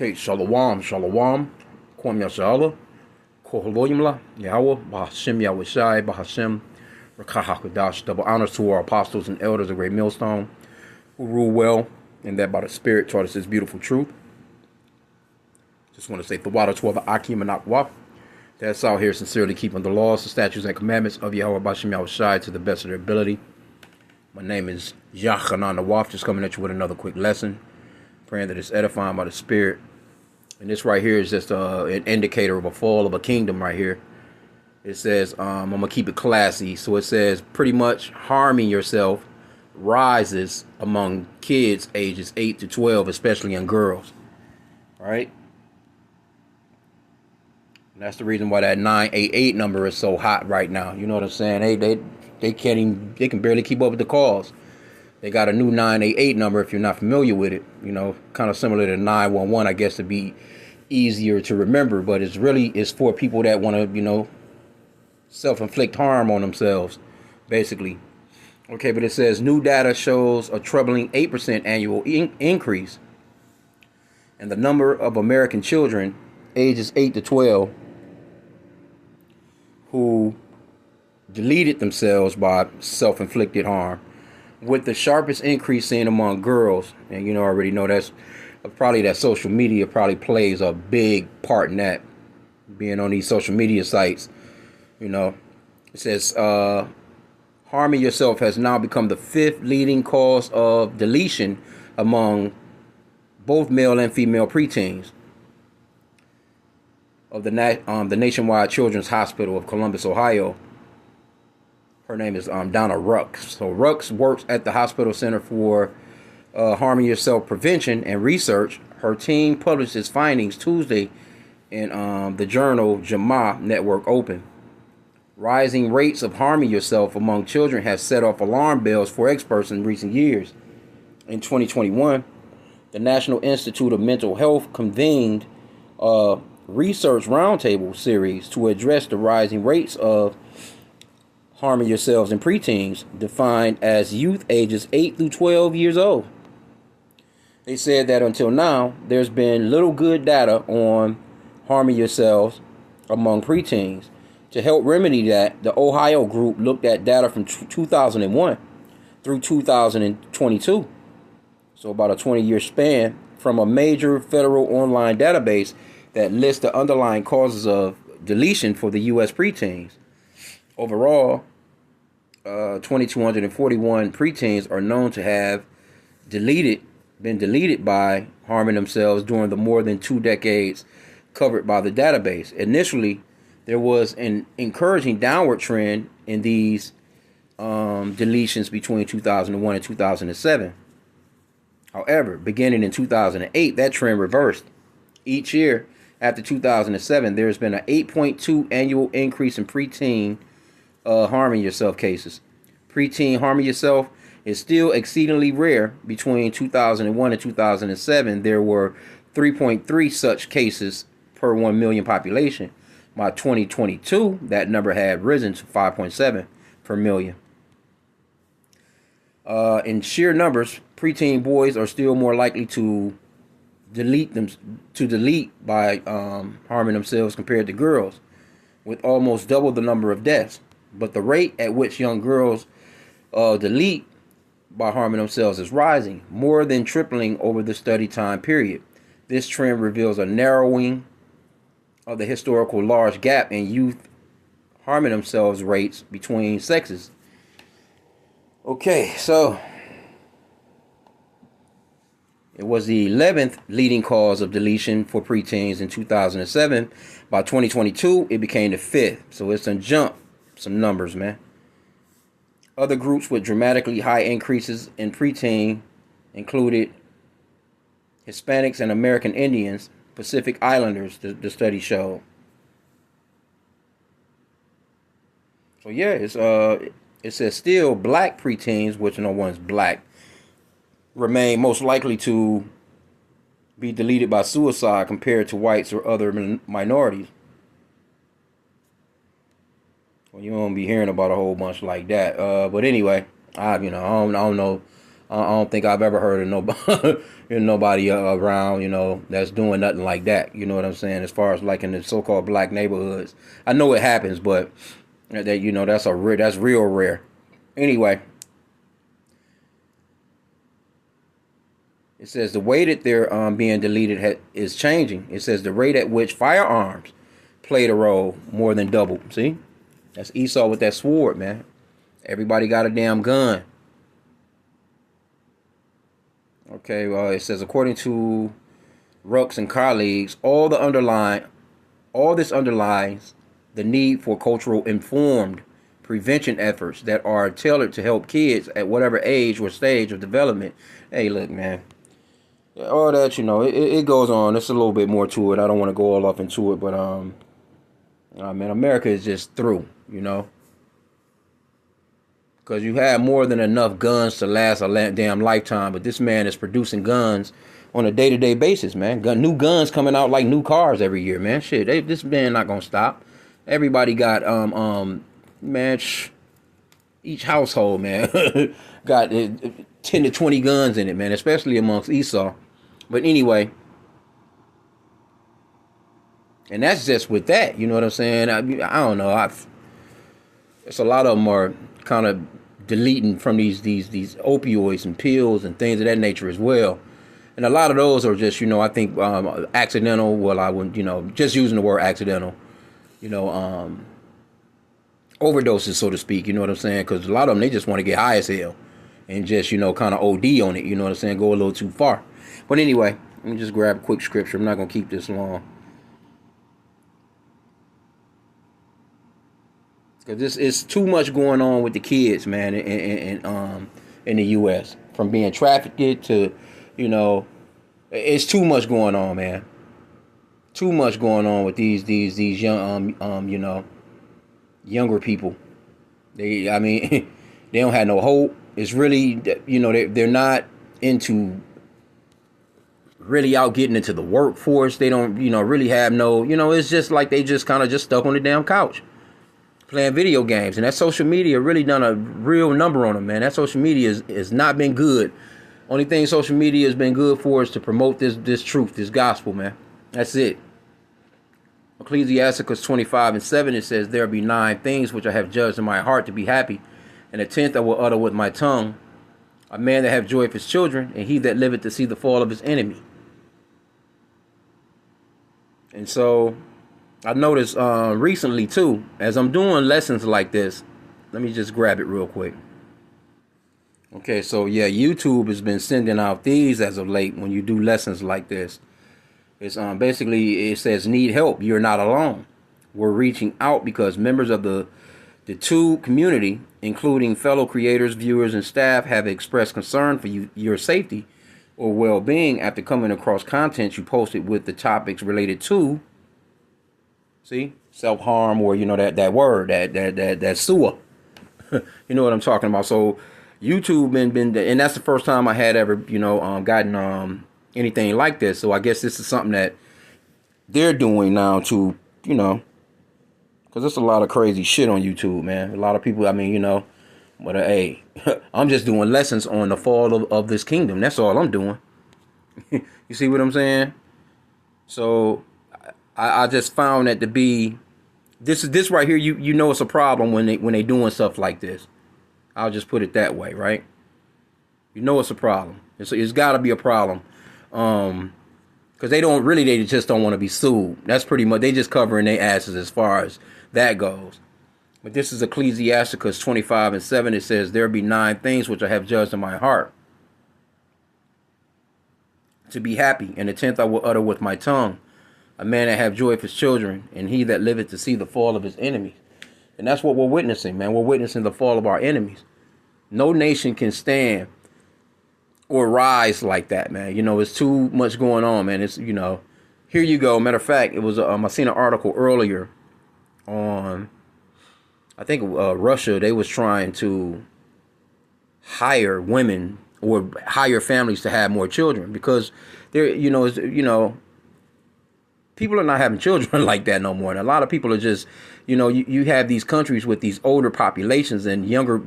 Okay, Shalom, Shalom, Kwam Yashala, Koholoyimla, Yahweh, Bahashim Yahushai, Bahashim, Rakahakadash. Double honors to our apostles and elders of Great Millstone, who rule well, and that by the Spirit taught us this beautiful truth. Just want to say, Thawada to the H.I.M and Akwaf. That's out here sincerely keeping the laws, the statutes, and commandments of Yahweh Bahashim Yahushai to the best of their ability. My name is Yachanan Nawaf, just coming at you with another quick lesson. Praying that it's edifying by the Spirit. And this right here is just an indicator of a fall of a kingdom right here. It says, I'm going to keep it classy. So it says, pretty much harming yourself rises among kids ages 8 to 12, especially in girls. Right? And that's the reason why that 988 number is so hot right now. You know what I'm saying? They can barely keep up with the calls. They got a new 988 number if you're not familiar with it. You know, kind of similar to 911, I guess, to be easier to remember. But it's for people that want to, self-inflict harm on themselves, basically. Okay, but it says new data shows a troubling 8% annual increase in the number of American children ages 8 to 12 who deleted themselves by self-inflicted harm, with the sharpest increase seen among girls. And I already know that's probably that social media probably plays a big part in that, being on these social media sites. It says harming yourself has now become the 5th leading cause of deletion among both male and female preteens of the Nationwide Children's Hospital of Columbus, Ohio. Her name is Donna Rux. So Rux works at the Hospital Center for Harming Yourself Prevention and Research. Her team published its findings Tuesday in the journal JAMA Network Open. Rising rates of harming yourself among children has set off alarm bells for experts in recent years. In 2021, the National Institute of Mental Health convened a research roundtable series to address the rising rates of harming yourselves in preteens, defined as youth ages 8 through 12 years old. They said that until now, there's been little good data on harming yourselves among preteens. To help remedy that, the Ohio group looked at data from 2001 through 2022, so about a 20-year span, from a major federal online database that lists the underlying causes of deletion for the U.S. preteens. Overall, 2,241 preteens are known to have been deleted by harming themselves during the more than 2 decades covered by the database. Initially, there was an encouraging downward trend in these deletions between 2001 and 2007. However, beginning in 2008, that trend reversed. Each year after 2007, there's been an 8.2 annual increase in preteen harming yourself cases. Preteen harming yourself is still exceedingly rare. Between 2001 and 2007, there were 3.3 such cases per 1 million population. By 2022, that number had risen to 5.7 per million. In sheer numbers, preteen boys are still more likely to delete by harming themselves compared to girls, with almost double the number of deaths. But the rate at which young girls delete by harming themselves is rising, more than tripling over the study time period. This trend reveals a narrowing of the historical large gap in youth harming themselves rates between sexes. Okay, so it was the 11th leading cause of deletion for preteens in 2007. By 2022, it became the 5th. So it's a jump. Some numbers, man. Other groups with dramatically high increases in preteen included Hispanics and American Indians, Pacific Islanders, the study showed. So yeah, it says still black preteens, which no one's black, remain most likely to be deleted by suicide compared to whites or other minorities. Well, you won't be hearing about a whole bunch like that. But anyway, I don't know I don't think I've ever heard of nobody, nobody around, that's doing nothing like that. You know what I'm saying? As far as like in the so-called black neighborhoods, I know it happens, but that that's real rare. Anyway, it says the way that they're being deleted is changing. It says the rate at which firearms played a role more than doubled. See, that's Esau with that sword, man. Everybody got a damn gun. Okay, well, it says according to Rooks and colleagues, all this underlies the need for cultural informed prevention efforts that are tailored to help kids at whatever age or stage of development. Hey, look, man, all that, it goes on. There's a little bit more to it. I don't want to go all up into it, but man, America is just through, because you have more than enough guns to last a damn lifetime. But this man is producing guns on a day-to-day basis, man. New guns coming out like new cars every year, man. Shit, this man not gonna stop. Everybody got man, each household, man, got 10 to 20 guns in it, man, especially amongst Esau. But anyway, and that's just with that, you know what I'm saying? I don't know. It's a lot of them are kind of deleting from these opioids and pills and things of that nature as well. And a lot of those are just, I think accidental. Well, I wouldn't, just using the word accidental, overdoses, so to speak. You know what I'm saying? Because a lot of them, they just want to get high as hell and just, kind of OD on it. You know what I'm saying? Go a little too far. But anyway, let me just grab a quick scripture. I'm not going to keep this long. Because this is too much going on with the kids, man, in the U.S. From being trafficked to, it's too much going on, man. Too much going on with these young, younger people. They don't have no hope. It's really, they're not into really out getting into the workforce. They don't, really have no, it's just like they just kind of just stuck on the damn couch playing video games. And that social media really done a real number on them, man. That social media has not been good. Only thing social media has been good for is to promote this truth, this gospel, man. That's it. Ecclesiasticus 25:7, it says, there be 9 things which I have judged in my heart to be happy, and the 10th I will utter with my tongue. A man that have joy of his children, and he that liveth to see the fall of his enemy. And so I noticed recently too, as I'm doing lessons like this, let me just grab it real quick. Okay, so yeah, YouTube has been sending out these as of late when you do lessons like this. It's basically, it says, need help, you're not alone. We're reaching out because members of the tube community, including fellow creators, viewers, and staff, have expressed concern for your safety or well-being after coming across content you posted with the topics related to, see, self-harm, or that word, that sewer. You know what I'm talking about. So YouTube been, and that's the first time I had ever, gotten anything like this. So I guess this is something that they're doing now to, because there's a lot of crazy shit on YouTube, man. A lot of people, but hey, I'm just doing lessons on the fall of this kingdom. That's all I'm doing. You see what I'm saying? So I just found that to be, this right here, it's a problem when they doing stuff like this. I'll just put it that way, right? It's a problem. It's got to be a problem. Because they just don't want to be sued. That's pretty much, they just covering their asses as far as that goes. But this is Ecclesiasticus 25:7. It says, there be 9 things which I have judged in my heart to be happy, and the 10th I will utter with my tongue. A man that have joy of his children, and he that liveth to see the fall of his enemies. And that's what we're witnessing, man. We're witnessing the fall of our enemies. No nation can stand or rise like that, man. It's too much going on, man. It's, here you go. Matter of fact, it was, I seen an article earlier on, I think, Russia. They was trying to hire women or hire families to have more children because they're, people are not having children like that no more. And a lot of people are just, you have these countries with these older populations and younger,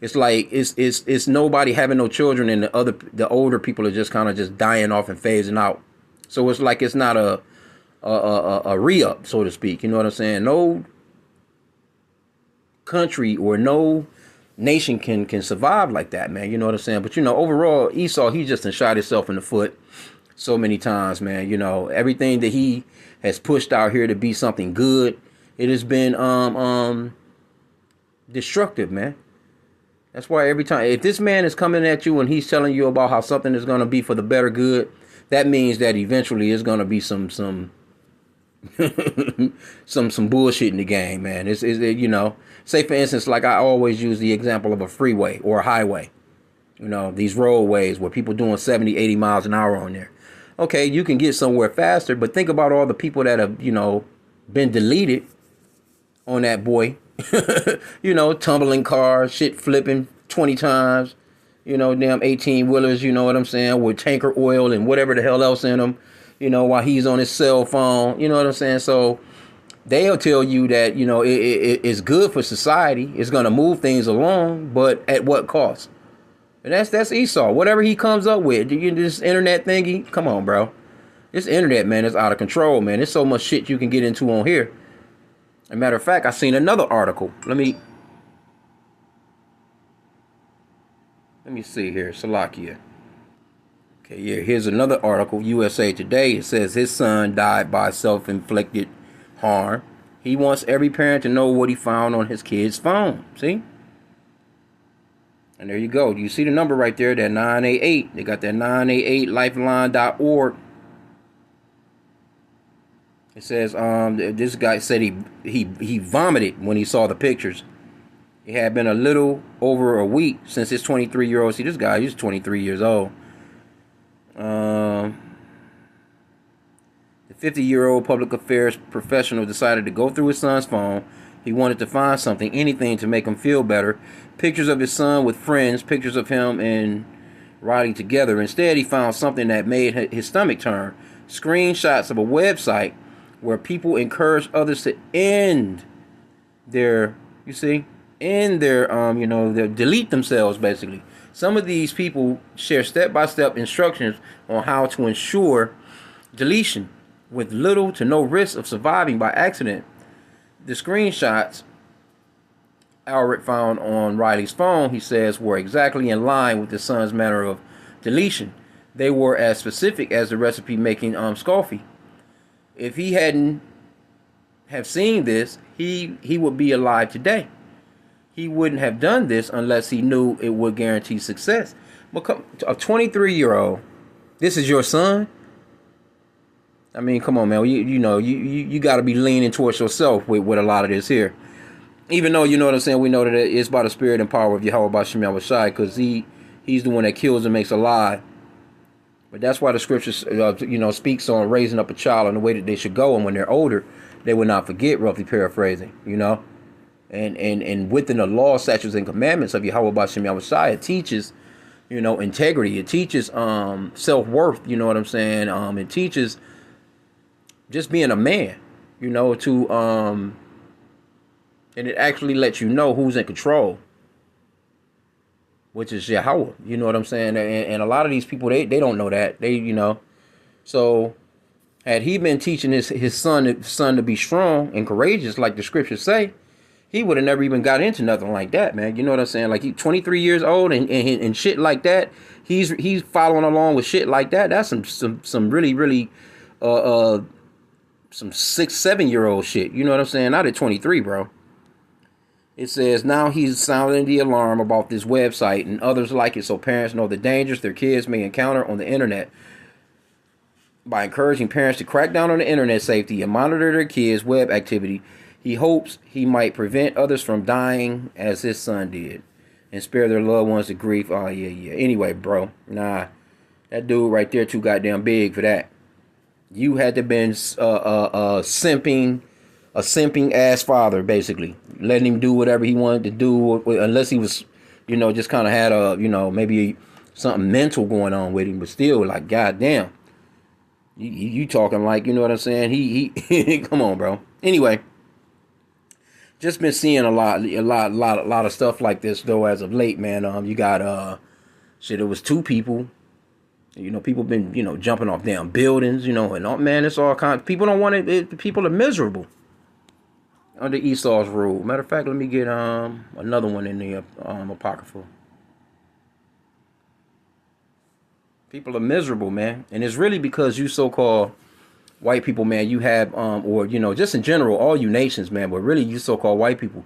It's like it's nobody having no children, and the older people are just kind of just dying off and phasing out. So it's like it's not a re-up, so to speak. You know what I'm saying? No country or no nation can survive like that, man. You know what I'm saying? But overall, Esau, he just shot himself in the foot so many times, man. Everything that he has pushed out here to be something good, it has been destructive, man. That's why every time, if this man is coming at you and he's telling you about how something is going to be for the better good, that means that eventually it's going to be some some bullshit in the game, man. Say for instance, like I always use the example of a freeway or a highway. These roadways where people doing 70, 80 miles an hour on there. Okay, you can get somewhere faster, but think about all the people that have, been deleted on that boy. Tumbling cars, shit flipping 20 times. Damn 18-wheelers, you know what I'm saying, with tanker oil and whatever the hell else in them, while he's on his cell phone, you know what I'm saying? So they'll tell you that, it's good for society. It's going to move things along, but at what cost? And that's Esau. Whatever he comes up with, this internet thingy, come on, bro. This internet, man, is out of control, man. There's so much shit you can get into on here. As a matter of fact, I seen another article. Let me see here. Salakia. Okay, yeah, here's another article. USA Today. It says his son died by self-inflicted harm. He wants every parent to know what he found on his kid's phone. See? And there you go. You see the number right there, that 988. They got that 988lifeline.org. It says this guy said he vomited when he saw the pictures. It had been a little over a week since his 23-year-old. See, this guy, he's 23 years old. The 50-year-old public affairs professional decided to go through his son's phone. He wanted to find something, anything to make him feel better. Pictures of his son with friends, pictures of him and Riley together. Instead, he found something that made his stomach turn. Screenshots of a website where people encourage others to end their, delete themselves, basically. Some of these people share step-by-step instructions on how to ensure deletion with little to no risk of surviving by accident. The screenshots Alric found on Riley's phone, he says, were exactly in line with his son's manner of deletion. They were as specific as the recipe making Scoffy. If he hadn't have seen this, he would be alive today. He wouldn't have done this unless he knew it would guarantee success. But a 23-year-old, this is your son? I mean, come on, man. You got to be leaning towards yourself with a lot of this here. Even though, you know what I'm saying, we know that it's by the spirit and power of Yahweh H.I.M, because he's the one that kills and makes alive. But that's why the scriptures, speaks on raising up a child in the way that they should go, and when they're older, they will not forget, roughly paraphrasing, And within the law, statutes, and commandments of Yahweh Bashem Yahushua, it teaches, integrity. It teaches self-worth, you know what I'm saying? It teaches just being a man, and it actually lets you know who's in control, which is Yahweh, you know what I'm saying? And a lot of these people, they don't know that. So had he been teaching his son to be strong and courageous, like the scriptures say, he would have never even got into nothing like that, man. You know what I'm saying? Like, he's 23 years old and shit like that. He's following along with shit like that. That's some really, really some 6-7-year-old shit. You know what I'm saying? Not at 23, bro. It says now he's sounding the alarm about this website and others like it, so parents know the dangers their kids may encounter on the internet. By encouraging parents to crack down on the internet safety and monitor their kids' web activity, he hopes he might prevent others from dying as his son did and spare their loved ones the grief. Oh, yeah. Anyway, bro, nah, that dude right there too goddamn big for that. You had to been a simping ass father, basically, letting him do whatever he wanted to do, unless he was, just kind of had maybe something mental going on with him, but still, like, goddamn, you talking like, you know what I'm saying? He come on, bro. Anyway, Just been seeing a lot of stuff like this though as of late, man. You got shit. It was two people. People been jumping off damn buildings. And man, it's all kind. People don't want it. People are miserable under Esau's rule. Matter of fact, let me get another one in the apocryphal. People are miserable, man, and it's really because you so-called white people, man. You have or just in general, all you nations, man, but really you so-called white people,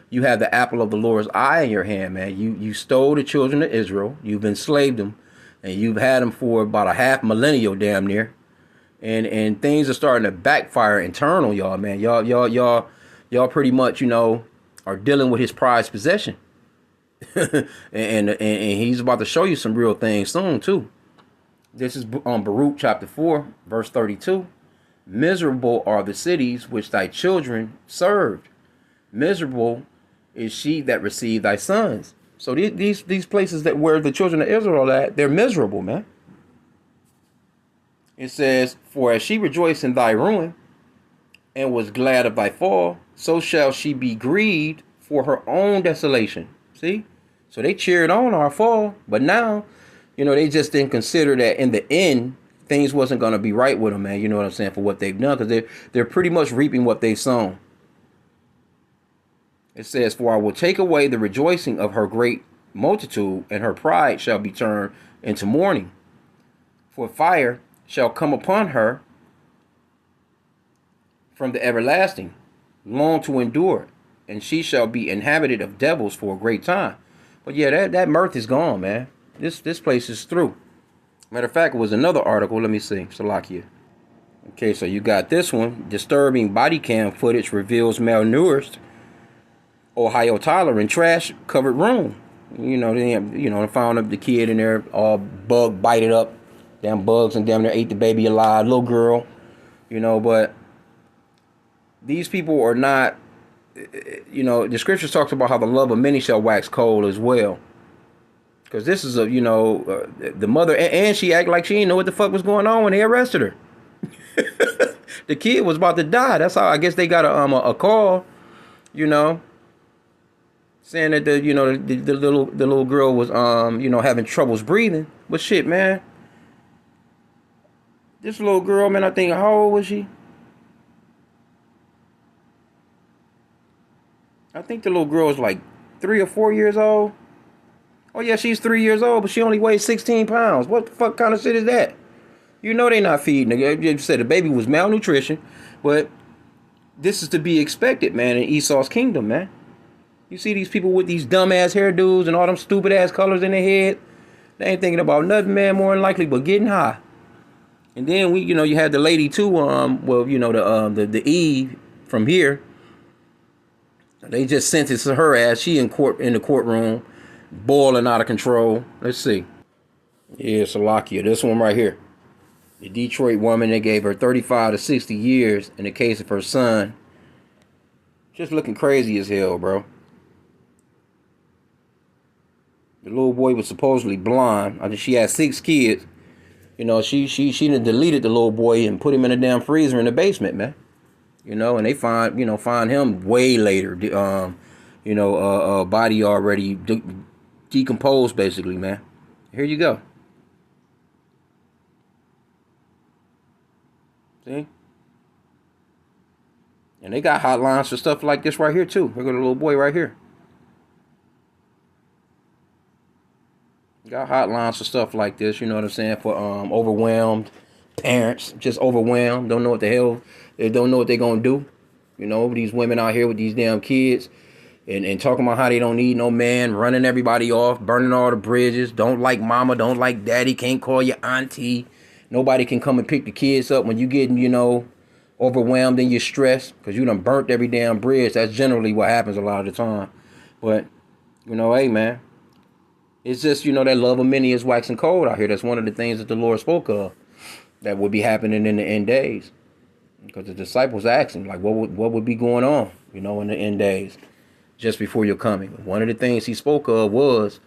you have the apple of the Lord's eye in your hand, man. You stole the children of Israel, you've enslaved them, and you've had them for about a half millennial, damn near, and things are starting to backfire internal, y'all, man. Y'all pretty much, are dealing with his prized possession, and he's about to show you some real things soon too. This is on Baruch chapter 4, verse 32. Miserable are the cities which thy children served. Miserable is she that received thy sons. So these places that where the children of Israel are at, they're miserable, man. It says, for as she rejoiced in thy ruin, and was glad of thy fall, so shall she be grieved for her own desolation. See? So they cheered on our fall, but now, they just didn't consider that in the end, things wasn't going to be right with them, man. You know what I'm saying? For what they've done, because they're pretty much reaping what they've sown. It says, for I will take away the rejoicing of her great multitude, and her pride shall be turned into mourning. For fire shall come upon her from the everlasting, long to endure, and she shall be inhabited of devils for a great time. But yeah, that mirth is gone, man. This place is through. Matter of fact, it was another article. Let me see. Salakia. Okay, so you got this one. Disturbing body cam footage reveals malnourished Ohio toddler in trash covered room. They found the kid in there all bug bited up. Damn bugs and damn near ate the baby alive. Little girl. But these people are not, the scriptures talks about how the love of many shall wax cold as well. Because this is the mother, and she acted like she didn't know what the fuck was going on when they arrested her. The kid was about to die. That's how I guess they got a call, saying that the little girl was having troubles breathing. But shit, man, this little girl, man, I think, how old was she? I think the little girl was like 3 or 4 years old. Oh, yeah, she's 3 years old, but she only weighs 16 pounds. What the fuck kind of shit is that? They not feeding her. You said the baby was malnutrition, but this is to be expected, man, in Esau's kingdom, man. You see these people with these dumb-ass hairdos and all them stupid-ass colors in their head. They ain't thinking about nothing, man, more than likely but getting high. And then, you had the lady, too, the Eve from here. They just sentenced her ass. She in the courtroom, boiling out of control. Let's see. Yeah, Salakia. This one right here. The Detroit woman, they gave her 35 to 60 years in the case of her son. Just looking crazy as hell, bro. The little boy was supposedly blind. I think she had 6 kids. She done deleted the little boy and put him in a damn freezer in the basement, man. And they find him way later. Body already decomposed, basically, man. Here you go. See? And they got hotlines for stuff like this right here, too. Look at the little boy right here. Got hotlines for stuff like this, you know what I'm saying? For overwhelmed parents, just overwhelmed, don't know what the hell, they don't know what they're going to do. These women out here with these damn kids and talking about how they don't need no man, running everybody off, burning all the bridges, don't like mama, don't like daddy, can't call you auntie. Nobody can come and pick the kids up when you getting, overwhelmed and you're stressed because you done burnt every damn bridge. That's generally what happens a lot of the time. But, hey, man, it's just, that love of many is waxing cold out here. That's one of the things that the Lord spoke of that would be happening in the end days. Because the disciples asked him, like, what would be going on, in the end days, just before your coming. One of the things he spoke of was,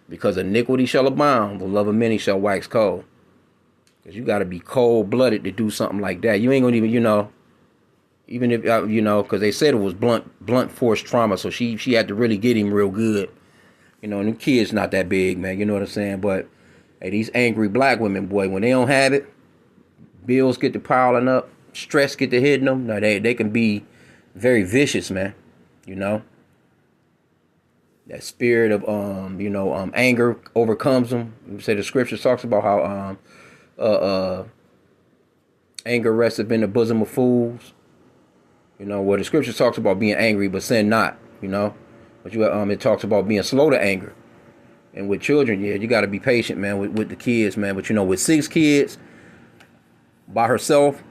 because iniquity shall abound, the love of many shall wax cold. Because you got to be cold-blooded to do something like that. You ain't going to even, Even if you know, because they said it was blunt force trauma, so she had to really get him real good. You know, and the kid's not that big, man. You know what I'm saying? But hey, these angry black women, boy, when they don't have it, bills get to piling up, stress get to hitting them. Now they can be very vicious, man. You know, that spirit of anger overcomes them. You say the scripture talks about how anger resteth in the bosom of fools. You know, where the scripture talks about being angry but sin not. You know, but it talks about being slow to anger. And with children, yeah, you got to be patient, man, with the kids, man. But, you know, with 6 kids by herself,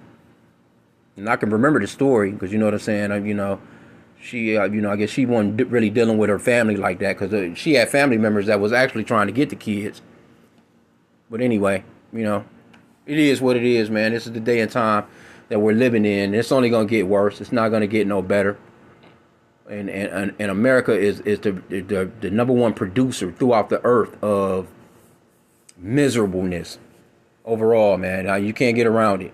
and I can remember the story because, you know what I'm saying, she, I guess she wasn't really dealing with her family like that because she had family members that was actually trying to get the kids. But anyway, it is what it is, man. This is the day and time that we're living in. It's only going to get worse. It's not going to get no better. And America is the number one producer throughout the earth of miserableness overall, man. You can't get around it.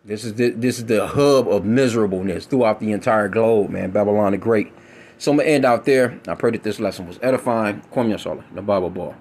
This is the hub of miserableness throughout the entire globe, man. Babylon the Great. So I'm gonna end out there. I pray that this lesson was edifying. Kwame Yashala, the Bible Ball.